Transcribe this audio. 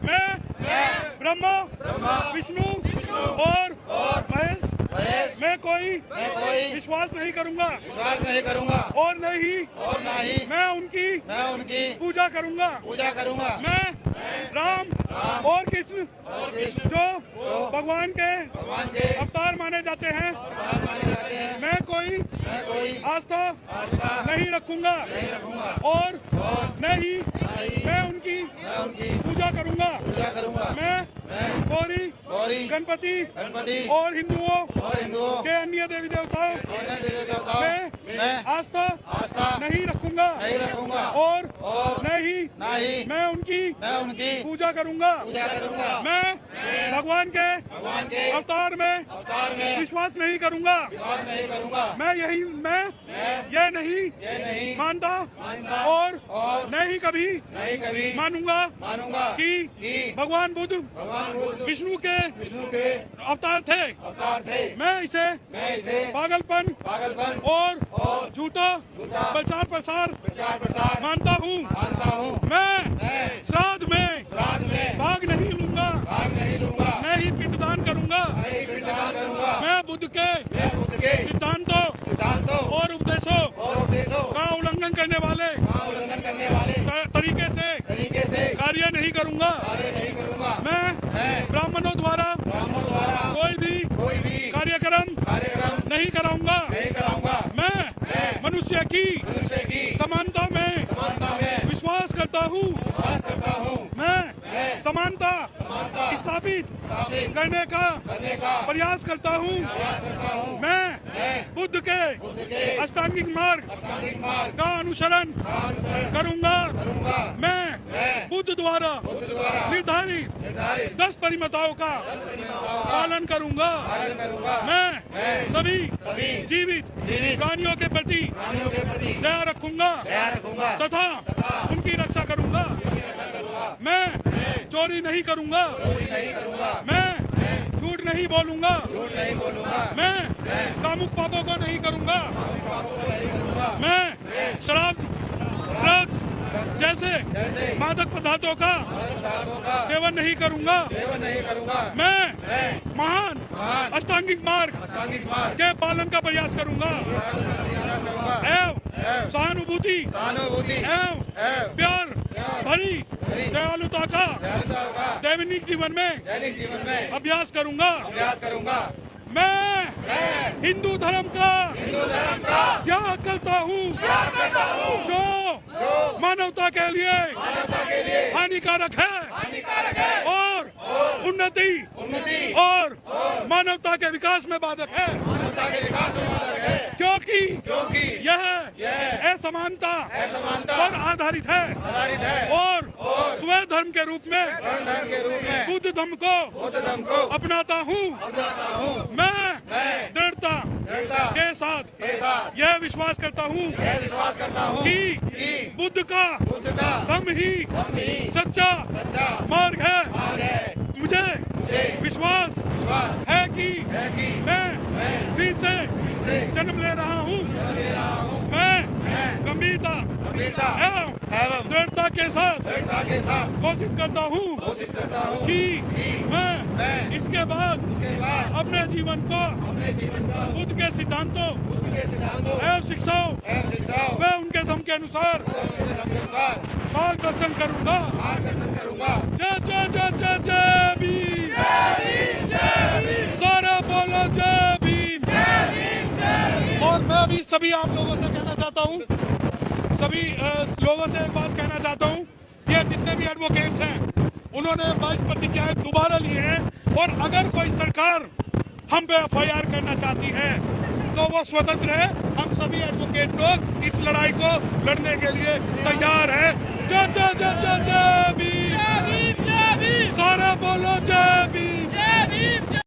मैं ब्रह्मा विष्णु और महेश मैं कोई विश्वास नहीं करूंगा और नहीं मैं उनकी पूजा करूंगा। मैं राम और कृष्ण जो भगवान के अवतार माने जाते हैं, मैं कोई आस्था नहीं रखूंगा और नहीं मैं उनकी पूजा करूंगा। मैं गौरी गणपति और हिंदुओं के अन्य देवी देवताओं में आस्था नहीं रखूंगा और नहीं मैं उनकी पूजा करूंगा। मैं भगवान के अवतार में विश्वास नहीं करूंगा। मैं यह नहीं मानता और नहीं कभी मानूंगा कि भगवान बुद्ध विष्णु के अवतार थे। मैं इसे पागलपन और झूठा प्रचार प्रसार मानता हूँ। मैं श्राद्ध में भाग नहीं लूंगा, मैं ही पिंडदान करूंगा। मैं बुद्ध के सिद्धांतों और उपदेशों का उल्लंघन करने वाले तरीके से कार्य नहीं करूंगा। मैं ब्राह्मणों द्वारा कोई भी कार्यक्रम नहीं कराऊंगा। मैं मनुष्य की समानता में विश्वास करता हूँ। मैं समानता स्थापित करने का प्रयास करता हूँ। मैं बुद्ध के अष्टांगिक मार्ग का अनुसरण करूंगा। मैं बुद्ध द्वारा निर्धारित 10 परिमताओं का पालन करूंगा। मैं सभी जीवित प्राणियों के प्रति दया रखूंगा तथा उनकी रक्षा करूंगा। मैं चोरी नहीं करूंगा, मैं झूठ नहीं बोलूंगा, मैं कामुक पापों को नहीं करूंगा, मैं शराब ड्रग्स जैसे मादक पदार्थों का सेवन नहीं करूंगा, मैं महान अष्टांगिक मार्ग के पालन का प्रयास करूंगा एवं सहानुभूति एवं प्यार भरी दयालुता का दैनिक जीवन में अभ्यास करूंगा। मैं हिंदू धर्म का त्याग करता हूँ जो मानवता के लिए हानिकारक है और उन्नति और मानवता के विकास में बाधक है, क्योंकि यह असमानता पर आधारित है और स्वयं धर्म के रूप में बुद्ध धर्म को अपनाता हूँ। मैं दृढ़ता के साथ यह विश्वास करता हूँ कि बुद्ध का धर्म ही सच्चा मार्ग है। मुझे विश्वास है कि मैं फिर से जन्म ले रहा हूँ। मैं गंभीरता एवं दृढ़ता के साथ घोषित करता हूँ कि मैं इसके बाद अपने जीवन को बुद्ध के सिद्धांतों एवं शिक्षाओं व उनके धर्म के अनुसार मार्गदर्शन करूंगा। जय जय जय जय जय भीम, सारा बोलो जय भीम। और मैं भी सभी आप लोगों से कहना चाहता हूँ, सभी लोगों से एक बात कहना चाहता हूँ कि जितने भी एडवोकेट्स हैं उन्होंने 22 प्रतिज्ञाएं दोबारा ली हैं और अगर कोई सरकार हम पे एफआईआर करना चाहती है तो वो स्वतंत्र है। हम सभी एडवोकेट लोग इस लड़ाई को लड़ने के लिए तैयार हैं। जय जय जय जय जय भीम, सारा बोलो जय